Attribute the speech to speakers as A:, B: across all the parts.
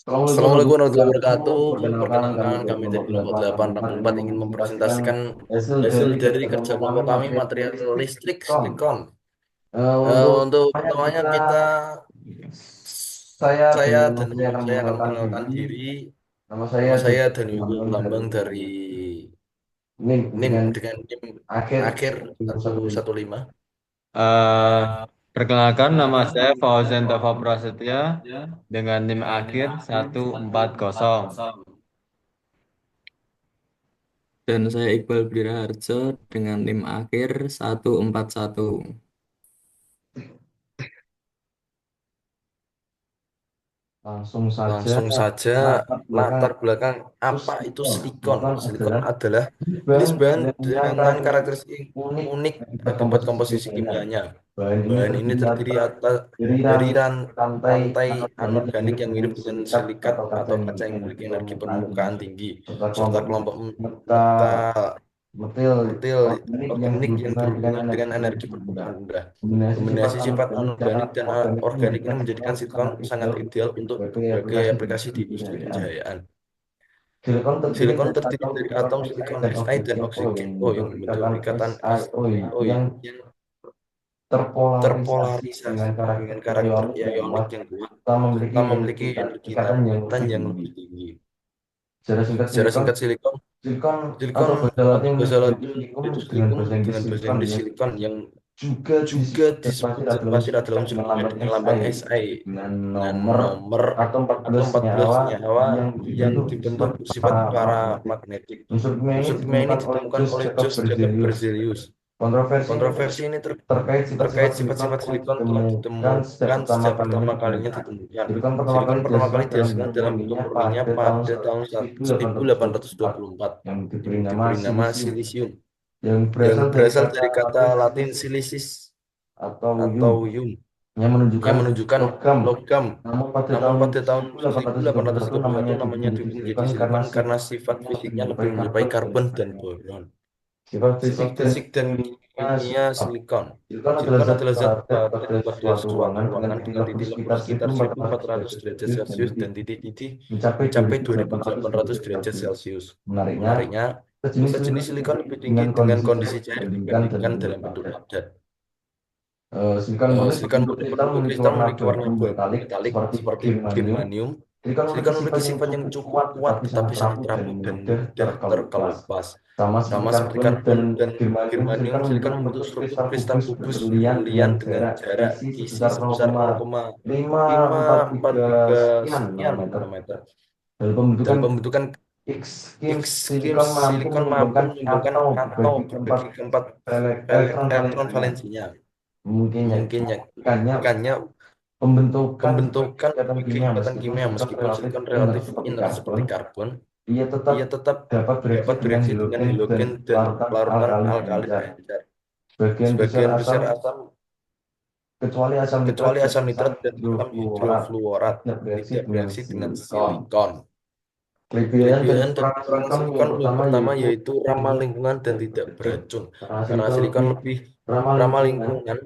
A: Assalamualaikum
B: Assalamualaikum
A: warahmatullahi
B: warahmatullahi
A: wabarakatuh.
B: wabarakatuh.
A: Perkenalkan kami
B: Perkenalkan
A: dari
B: kami
A: kelompok
B: dari kelompok
A: 8
B: 8
A: rangka
B: rangka 4
A: 4 ingin
B: ingin
A: mempresentasikan
B: mempresentasikan
A: hasil
B: hasil
A: dari
B: dari
A: kerja
B: kerja
A: kelompok kami
B: kelompok kami
A: material
B: material
A: listrik
B: listrik
A: Silikon.
B: Silikon.
A: Untuk
B: Untuk
A: pertamanya
B: pertamanya
A: kita
B: kita
A: saya
B: saya
A: dengan
B: dan
A: saya akan
B: saya akan
A: memperkenalkan
B: memperkenalkan
A: diri.
B: diri.
A: Nama saya
B: Nama
A: Dodi
B: saya Dani Wibowo
A: Lambang dari
B: Lambang dari
A: NIM
B: NIM
A: dengan
B: dengan NIM
A: akhir
B: akhir
A: 115.
B: 115.
C: Eh, Perkenalkan nama saya Fauzan Tova Prasetya dengan NIM akhir 140.
D: Dan saya Iqbal Biraharjo dengan NIM akhir 141.
A: Langsung saja
B: Langsung saja,
A: latar belakang
B: latar belakang
A: itu
B: apa itu
A: silikon.
B: silikon?
A: Silikon
B: Silikon
A: adalah
B: adalah jenis
A: bahan
B: bahan
A: dengan
B: dengan
A: karakteristik
B: karakteristik
A: unik
B: unik
A: akibat
B: akibat
A: komposisi
B: komposisi
A: kimianya.
B: kimianya.
A: Bahan ini
B: Bahan ini
A: terdiri
B: terdiri
A: atas
B: atas
A: dari
B: dari
A: rantai
B: rantai
A: anorganik yang
B: anorganik
A: mirip
B: yang
A: dengan
B: mirip dengan
A: silikat
B: silikat
A: atau kaca
B: atau
A: yang
B: kaca
A: memiliki
B: yang
A: energi
B: memiliki energi
A: permukaan tinggi,
B: permukaan tinggi,
A: serta
B: serta
A: kelompok
B: kelompok
A: meta
B: meta
A: metil
B: metil
A: organik yang
B: organik yang
A: berhubungan dengan
B: berhubungan
A: energi
B: dengan energi
A: permukaan rendah.
B: permukaan rendah.
A: Kombinasi sifat
B: Kombinasi sifat
A: anorganik dan
B: anorganik dan
A: organik ini
B: organik ini
A: menjadikan
B: menjadikan
A: silikon
B: silikon
A: sangat
B: sangat
A: ideal untuk
B: ideal untuk
A: berbagai
B: berbagai
A: aplikasi di
B: aplikasi di
A: industri
B: industri
A: pencahayaan.
B: pencahayaan.
A: Silikon terdiri
B: Silikon
A: dari
B: terdiri
A: atom
B: dari
A: silikon
B: atom
A: Si
B: silikon
A: dan
B: Si dan
A: oksigen O
B: oksigen
A: yang
B: O
A: membentuk
B: yang membentuk
A: ikatan
B: ikatan
A: SiO yang
B: yang
A: terpolarisasi dengan
B: terpolarisasi
A: karakter
B: dengan karakter
A: ionik yang
B: ionik
A: kuat
B: yang kuat
A: serta
B: serta
A: memiliki
B: memiliki
A: energi
B: energi
A: ikatan yang
B: ikatan
A: lebih
B: yang
A: tinggi.
B: lebih tinggi.
A: Secara singkat
B: Secara
A: silikon,
B: singkat, silikon
A: silikon
B: silikon
A: atau bahasa Latin
B: bahasa
A: yaitu
B: Latin
A: silicum
B: yaitu
A: dengan
B: silicum
A: bahasa Inggris
B: dengan bahasa
A: silikon
B: Inggris
A: yang
B: silikon yang
A: juga
B: juga
A: disebut zat
B: disebut
A: pasirat
B: zat
A: dalam
B: pasirat dalam
A: kimia dengan
B: kimia
A: lambang
B: dengan lambang
A: Si
B: Si
A: dengan
B: dengan
A: nomor
B: nomor
A: atau
B: atau
A: 14
B: 14
A: senyawa
B: senyawa
A: yang
B: yang
A: dibentuk
B: dibentuk
A: bersifat
B: bersifat
A: paramagnetik.
B: paramagnetik.
A: Unsur kimia ini
B: Unsur kimia ini
A: ditemukan oleh
B: ditemukan
A: Jos
B: oleh
A: Jacob
B: Jos Jacob
A: Berzelius.
B: Berzelius.
A: Kontroversi ini
B: Kontroversi ini
A: terkait
B: terkait
A: sifat-sifat silikon
B: sifat-sifat
A: telah
B: silikon telah
A: ditemukan sejak
B: ditemukan
A: pertama
B: sejak
A: kalinya
B: pertama kalinya
A: ditemukan.
B: ditemukan.
A: Silikon pertama kali
B: Silikon pertama kali
A: dihasilkan dalam
B: dihasilkan
A: bentuk
B: dalam bentuk
A: murninya
B: murninya
A: pada tahun
B: pada tahun
A: 1824
B: 1824
A: yang
B: yang
A: diberi nama
B: diberi nama
A: silisium
B: silisium
A: yang
B: yang
A: berasal dari
B: berasal
A: kata
B: dari kata
A: Latin
B: Latin
A: silicis
B: silicis
A: atau yum
B: atau yum
A: yang
B: yang
A: menunjukkan
B: menunjukkan
A: logam.
B: logam.
A: Namun pada
B: Namun
A: tahun
B: pada tahun
A: 1831 namanya
B: 1831
A: diubah
B: namanya
A: menjadi
B: diubah menjadi
A: silikon karena
B: silikon karena
A: sifat
B: sifat
A: fisiknya lebih
B: fisiknya lebih
A: menyerupai
B: menyerupai
A: karbon dan
B: karbon dan
A: boron.
B: boron.
A: Sifat fisik
B: Sifat
A: dan
B: fisik dan
A: kimia
B: kimia
A: silikon.
B: silikon.
A: Silikon adalah
B: Silikon
A: zat
B: adalah zat
A: padat
B: padat
A: pada
B: pada
A: suatu
B: suatu
A: ruangan dengan
B: ruangan
A: titik
B: dengan
A: lebih
B: titik lebur
A: sekitar
B: sekitar
A: 1400
B: 1400
A: derajat
B: derajat
A: Celcius dan
B: Celcius
A: titik
B: dan titik-titik
A: mencapai
B: mencapai
A: 2800
B: 2800
A: derajat
B: derajat
A: Celcius.
B: Celcius.
A: Menariknya,
B: Menariknya,
A: sejenis
B: sejenis
A: silikon lebih
B: silikon
A: tinggi
B: lebih tinggi
A: dengan
B: dengan
A: kondisi cair
B: kondisi cair
A: dibandingkan dalam
B: dibandingkan
A: bentuk
B: dalam bentuk
A: padat.
B: padat.
A: Silikon murni
B: Silikon
A: berbentuk
B: murni
A: kristal
B: berbentuk
A: memiliki
B: kristal
A: warna
B: memiliki warna
A: abu-abu metalik
B: metalik
A: seperti
B: seperti
A: germanium.
B: germanium.
A: Silikon memiliki
B: Silikon
A: sifat
B: memiliki
A: yang
B: sifat yang
A: cukup
B: cukup
A: kuat
B: kuat
A: tetapi sangat
B: tetapi sangat
A: rapuh dan
B: rapuh dan
A: mudah
B: mudah
A: terkelupas.
B: terkelupas.
A: Sama seperti
B: Sama seperti
A: karbon
B: karbon
A: dan
B: dan
A: germanium,
B: germanium,
A: silikon
B: silikon
A: membentuk
B: membentuk struktur
A: kristal
B: kristal
A: kubus
B: kubus
A: berlian dengan
B: berlian dengan
A: jarak
B: jarak
A: isi
B: isi
A: sebesar
B: sebesar
A: 0,543
B: 0,543
A: sekian
B: sekian
A: nanometer.
B: nanometer.
A: Dalam
B: Dalam
A: pembentukan
B: pembentukan
A: X-Kim,
B: X-Games,
A: silikon mampu
B: silikon mampu
A: menyumbangkan
B: menyumbangkan
A: atau
B: atau
A: berbagi keempat
B: berbagi keempat
A: elektron
B: elektron
A: valensinya.
B: valensinya.
A: Mungkinnya,
B: Mungkinnya
A: ikannya
B: ikannya
A: pembentukan sebagai
B: pembentukan
A: ikatan
B: sebagai
A: kimia
B: ikatan
A: meskipun
B: kimia
A: silikon
B: meskipun
A: relatif
B: silikon
A: inert
B: relatif
A: seperti
B: inert
A: karbon,
B: seperti karbon,
A: ia tetap
B: ia tetap
A: dapat bereaksi
B: dapat
A: dengan
B: bereaksi dengan
A: halogen dan
B: halogen dan
A: larutan
B: larutan
A: alkali
B: alkali
A: encer.
B: encer.
A: Sebagian besar
B: Sebagian
A: asam,
B: besar asam,
A: kecuali asam nitrat
B: kecuali
A: dan
B: asam
A: asam
B: nitrat dan asam
A: hidrofluorat,
B: hidrofluorat,
A: tidak bereaksi
B: tidak
A: dengan
B: bereaksi dengan
A: silikon.
B: silikon.
A: Kelebihan dan
B: Kelebihan dan
A: kekurangan
B: kekurangan
A: silikon
B: silikon
A: yang
B: yang
A: pertama
B: pertama
A: yaitu
B: yaitu ramah
A: lingkungan
B: lingkungan dan
A: tidak
B: tidak
A: beracun.
B: beracun.
A: Karena
B: Karena
A: silikon
B: silikon
A: lebih
B: lebih
A: ramah
B: ramah
A: lingkungan,
B: lingkungan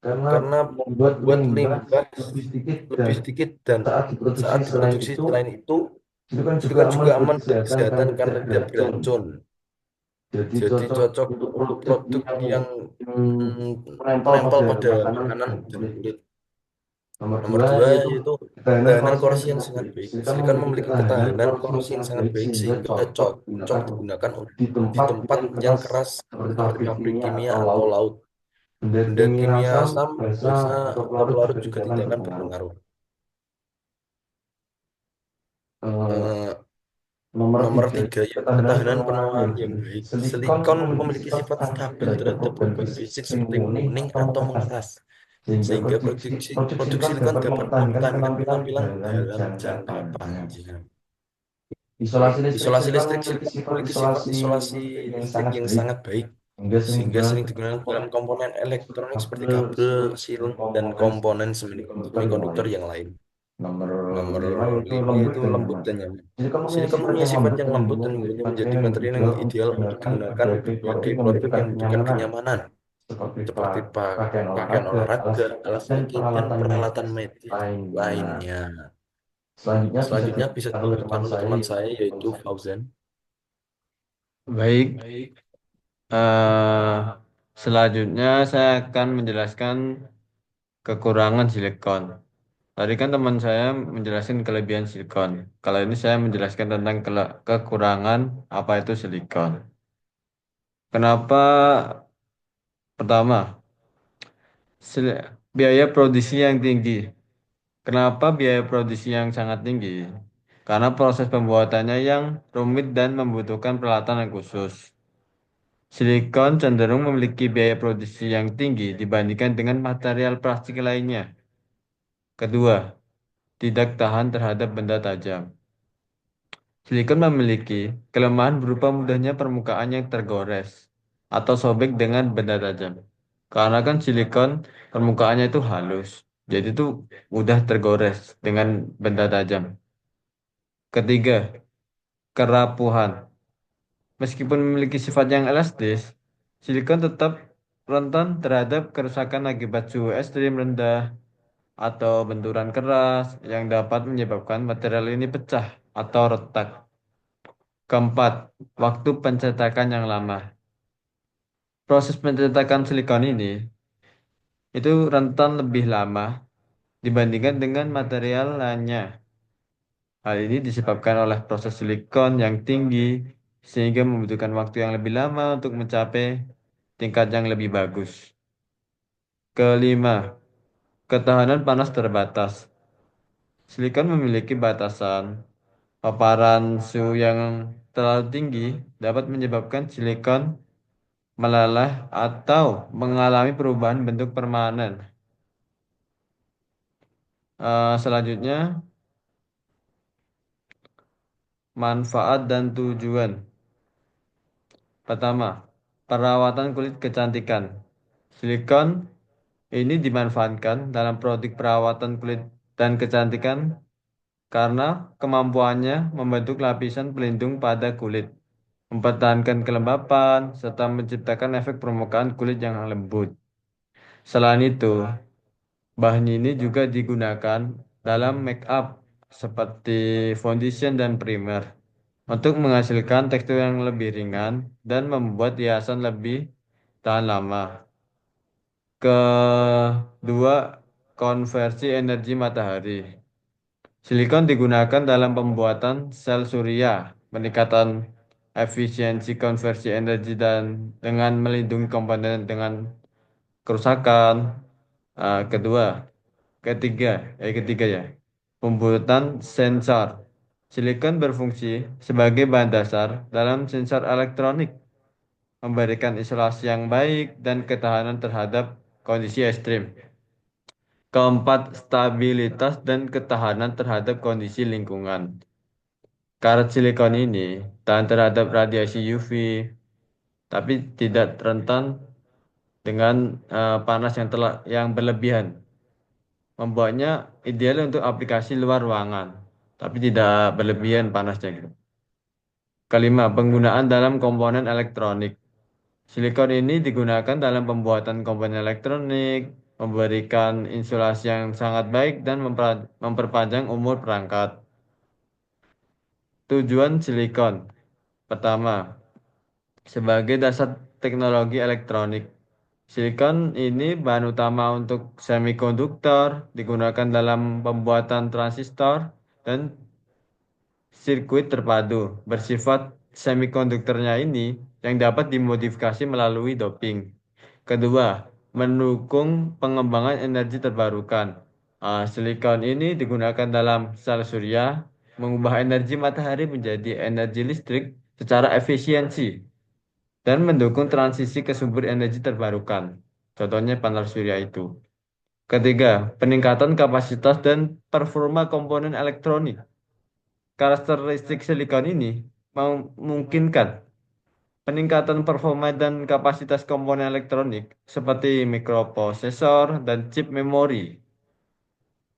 A: karena
B: karena
A: membuat
B: buat
A: limbah
B: limbah
A: lebih sedikit dan
B: lebih sedikit dan
A: saat diproduksi.
B: saat
A: Selain
B: diproduksi
A: itu,
B: selain itu
A: silikon juga
B: silikon
A: aman
B: juga
A: buat
B: aman untuk
A: kesehatan
B: kesehatan
A: karena tidak
B: karena tidak
A: beracun.
B: beracun.
A: Jadi
B: Jadi
A: cocok
B: cocok
A: untuk
B: untuk
A: produk
B: produk
A: yang
B: yang
A: menempel
B: menempel
A: pada
B: pada
A: makanan
B: makanan
A: dan
B: dan
A: kulit.
B: kulit.
A: Nomor
B: Nomor
A: dua
B: dua
A: yaitu
B: yaitu
A: ketahanan
B: ketahanan
A: korasi yang
B: korasi yang
A: sangat
B: sangat
A: baik.
B: baik.
A: Silikon
B: Silikon
A: memiliki
B: memiliki
A: ketahanan
B: ketahanan
A: korasi yang
B: korasi yang
A: sangat
B: sangat
A: baik
B: baik
A: sehingga
B: sehingga
A: cocok
B: cocok
A: digunakan
B: digunakan
A: di
B: di
A: tempat
B: tempat
A: yang
B: yang
A: keras
B: keras
A: seperti
B: seperti
A: pabrik
B: pabrik
A: kimia
B: kimia
A: atau
B: atau
A: laut.
B: laut.
A: Benda
B: Benda
A: kimia
B: kimia
A: asam,
B: asam,
A: basa,
B: basa,
A: atau
B: atau
A: pelarut juga
B: pelarut juga
A: tidak akan
B: tidak akan
A: berpengaruh.
B: berpengaruh.
A: Eh,
B: Eh,
A: Nomor
B: Nomor
A: tiga,
B: tiga yaitu
A: ketahanan
B: ketahanan
A: penuaan
B: penuaan
A: yang
B: yang
A: baik.
B: baik.
A: Silikon
B: Silikon
A: memiliki
B: memiliki
A: sifat
B: sifat
A: stabil
B: stabil
A: terhadap
B: terhadap
A: perubahan
B: perubahan
A: fisik
B: fisik
A: seperti
B: seperti
A: menguning
B: menguning
A: atau
B: atau
A: mengeras,
B: mengeras,
A: sehingga
B: sehingga
A: produk
B: produk
A: silikon
B: silikon
A: dapat
B: dapat
A: mempertahankan
B: mempertahankan
A: penampilan
B: penampilan
A: dalam
B: dalam
A: jangka
B: jangka
A: panjang.
B: panjang.
A: Isolasi listrik
B: Isolasi
A: silikon
B: listrik
A: memiliki
B: silikon
A: sifat
B: memiliki sifat
A: isolasi
B: isolasi
A: listrik yang
B: listrik
A: sangat
B: yang
A: baik,
B: sangat baik,
A: sehingga sering
B: sehingga
A: digunakan
B: sering
A: sebagai
B: digunakan dalam
A: komponen
B: komponen elektronik seperti
A: kabel,
B: kabel,
A: silin, dan
B: silon, dan
A: komponen
B: komponen
A: semikonduktör yang
B: semikonduktor
A: lain.
B: yang lain.
A: Nomor
B: Nomor
A: 5 yaitu
B: 5
A: lembut
B: yaitu
A: dan
B: lembut
A: nyaman.
B: dan nyaman.
A: Silikon mempunyai
B: Silikon
A: sifat
B: mempunyai
A: yang
B: sifat
A: lembut
B: yang
A: dan
B: lembut dan
A: membuatnya menjadi
B: menjadi
A: material yang
B: material yang
A: ideal untuk
B: ideal untuk
A: digunakan
B: digunakan
A: berbagai produk
B: sebagai
A: yang
B: produk
A: membutuhkan
B: yang membutuhkan
A: kenyamanan,
B: kenyamanan,
A: seperti
B: seperti
A: pakaian
B: pakaian
A: olahraga, alas
B: olahraga,
A: kaki,
B: alas
A: dan
B: kaki, dan
A: peralatan
B: peralatan
A: medis
B: medis
A: lainnya.
B: lainnya. Selanjutnya bisa
A: dilanjutkan oleh
B: dilanjutkan oleh teman saya yaitu Fauzan.
C: Baik, eh, selanjutnya saya akan menjelaskan kekurangan silikon. Tadi kan teman saya menjelaskan kelebihan silikon. Kalau ini saya menjelaskan tentang kekurangan apa itu silikon. Kenapa? Pertama, biaya produksi yang tinggi. Kenapa biaya produksi yang sangat tinggi? Karena proses pembuatannya yang rumit dan membutuhkan peralatan yang khusus. Silikon cenderung memiliki biaya produksi yang tinggi dibandingkan dengan material plastik lainnya. Kedua, tidak tahan terhadap benda tajam. Silikon memiliki kelemahan berupa mudahnya permukaan yang tergores atau sobek dengan benda tajam. Karena kan silikon permukaannya itu halus, jadi itu mudah tergores dengan benda tajam. Ketiga, kerapuhan. Meskipun memiliki sifat yang elastis, silikon tetap rentan terhadap kerusakan akibat suhu ekstrim rendah atau benturan keras yang dapat menyebabkan material ini pecah atau retak. Keempat, waktu pencetakan yang lama. Proses pencetakan silikon ini itu rentan lebih lama dibandingkan dengan material lainnya. Hal ini disebabkan oleh proses silikon yang tinggi sehingga membutuhkan waktu yang lebih lama untuk mencapai tingkat yang lebih bagus. Kelima, ketahanan panas terbatas. Silikon memiliki batasan. Paparan suhu yang terlalu tinggi dapat menyebabkan silikon meleleh atau mengalami perubahan bentuk permanen. Selanjutnya, manfaat dan tujuan. Pertama, perawatan kulit kecantikan. Silikon ini dimanfaatkan dalam produk perawatan kulit dan kecantikan karena kemampuannya membentuk lapisan pelindung pada kulit, mempertahankan kelembapan, serta menciptakan efek permukaan kulit yang lembut. Selain itu, bahan ini juga digunakan dalam make up seperti foundation dan primer untuk menghasilkan tekstur yang lebih ringan dan membuat hiasan lebih tahan lama. Kedua, konversi energi matahari. Silikon digunakan dalam pembuatan sel surya, peningkatan efisiensi konversi energi dan dengan melindungi komponen dengan kerusakan. Kedua, ketiga ya, pembuatan sensor. Silikon berfungsi sebagai bahan dasar dalam sensor elektronik, memberikan isolasi yang baik dan ketahanan terhadap kondisi ekstrim. Keempat, stabilitas dan ketahanan terhadap kondisi lingkungan. Karet silikon ini tahan terhadap radiasi UV, tapi tidak rentan dengan panas yang berlebihan. Membuatnya ideal untuk aplikasi luar ruangan, tapi tidak berlebihan panasnya gitu. Kelima, penggunaan dalam komponen elektronik. Silikon ini digunakan dalam pembuatan komponen elektronik, memberikan insulasi yang sangat baik dan memperpanjang umur perangkat. Tujuan silikon. Pertama, sebagai dasar teknologi elektronik. Silikon ini bahan utama untuk semikonduktor, digunakan dalam pembuatan transistor dan sirkuit terpadu. Bersifat semikonduktornya ini yang dapat dimodifikasi melalui doping. Kedua, mendukung pengembangan energi terbarukan. Silikon ini digunakan dalam sel surya, mengubah energi matahari menjadi energi listrik secara efisiensi dan mendukung transisi ke sumber energi terbarukan. Contohnya panel surya itu. Ketiga, peningkatan kapasitas dan performa komponen elektronik. Karakteristik silikon ini memungkinkan peningkatan performa dan kapasitas komponen elektronik seperti mikroprosesor dan chip memori.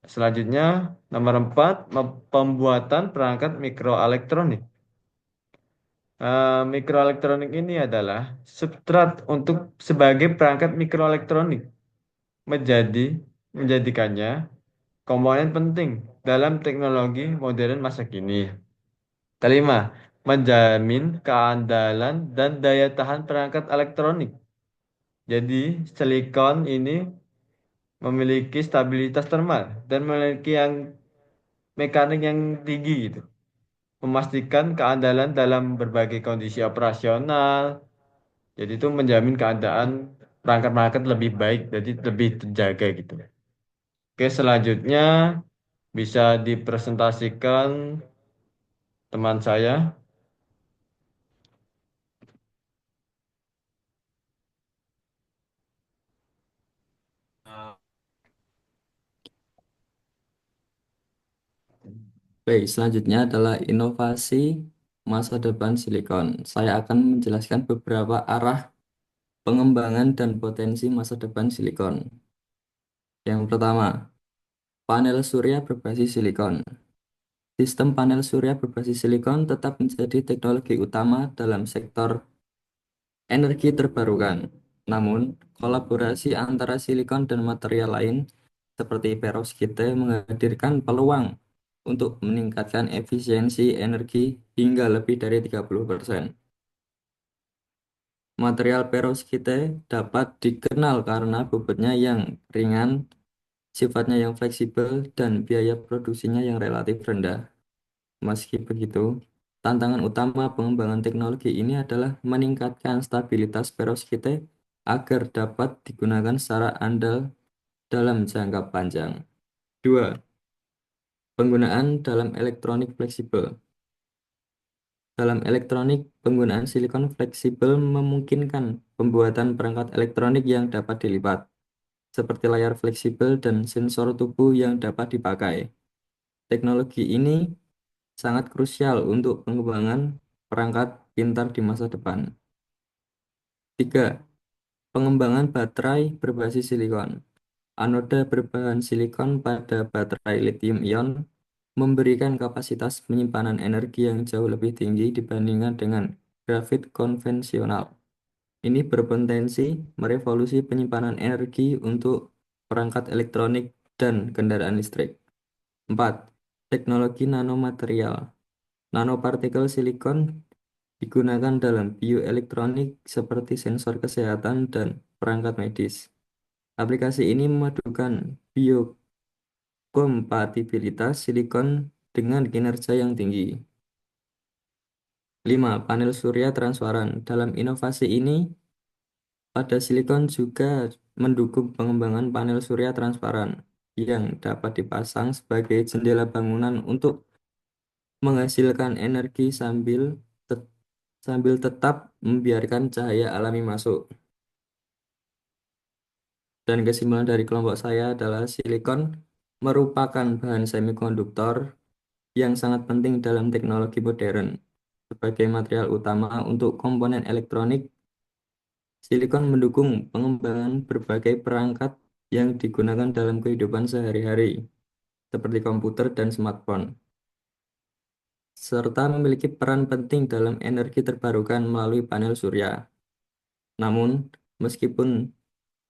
C: Selanjutnya, nomor 4, pembuatan perangkat mikroelektronik. Mikroelektronik ini adalah substrat untuk sebagai perangkat mikroelektronik menjadikannya komponen penting dalam teknologi modern masa kini. Kelima, menjamin keandalan dan daya tahan perangkat elektronik. Jadi, silikon ini memiliki stabilitas thermal dan memiliki mekanik yang tinggi gitu. Memastikan keandalan dalam berbagai kondisi operasional. Jadi itu menjamin keadaan perangkat-perangkat lebih baik, jadi lebih terjaga gitu. Oke, selanjutnya bisa dipresentasikan teman saya.
D: Baik, selanjutnya adalah inovasi masa depan silikon. Saya akan menjelaskan beberapa arah pengembangan dan potensi masa depan silikon. Yang pertama, panel surya berbasis silikon. Sistem panel surya berbasis silikon tetap menjadi teknologi utama dalam sektor energi terbarukan. Namun, kolaborasi antara silikon dan material lain seperti perovskite menghadirkan peluang untuk meningkatkan efisiensi energi hingga lebih dari 30%. Material perovskite dapat dikenal karena bobotnya yang ringan, sifatnya yang fleksibel, dan biaya produksinya yang relatif rendah. Meski begitu, tantangan utama pengembangan teknologi ini adalah meningkatkan stabilitas perovskite agar dapat digunakan secara andal dalam jangka panjang. 2. Penggunaan dalam elektronik fleksibel. Dalam elektronik, penggunaan silikon fleksibel memungkinkan pembuatan perangkat elektronik yang dapat dilipat, seperti layar fleksibel dan sensor tubuh yang dapat dipakai. Teknologi ini sangat krusial untuk pengembangan perangkat pintar di masa depan. 3. Pengembangan baterai berbasis silikon. Anoda berbahan silikon pada baterai lithium-ion memberikan kapasitas penyimpanan energi yang jauh lebih tinggi dibandingkan dengan grafit konvensional. Ini berpotensi merevolusi penyimpanan energi untuk perangkat elektronik dan kendaraan listrik. 4. Teknologi nanomaterial. Nanopartikel silikon digunakan dalam bioelektronik seperti sensor kesehatan dan perangkat medis. Aplikasi ini memadukan biokompatibilitas silikon dengan kinerja yang tinggi. 5. Panel surya transparan. Dalam inovasi ini, pada silikon juga mendukung pengembangan panel surya transparan yang dapat dipasang sebagai jendela bangunan untuk menghasilkan energi sambil tetap membiarkan cahaya alami masuk. Dan kesimpulan dari kelompok saya adalah silikon merupakan bahan semikonduktor yang sangat penting dalam teknologi modern. Sebagai material utama untuk komponen elektronik, silikon mendukung pengembangan berbagai perangkat yang digunakan dalam kehidupan sehari-hari, seperti komputer dan smartphone, serta memiliki peran penting dalam energi terbarukan melalui panel surya. Namun, meskipun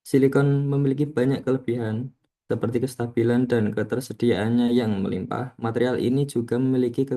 D: silikon memiliki banyak kelebihan, seperti kestabilan dan ketersediaannya yang melimpah, material ini juga memiliki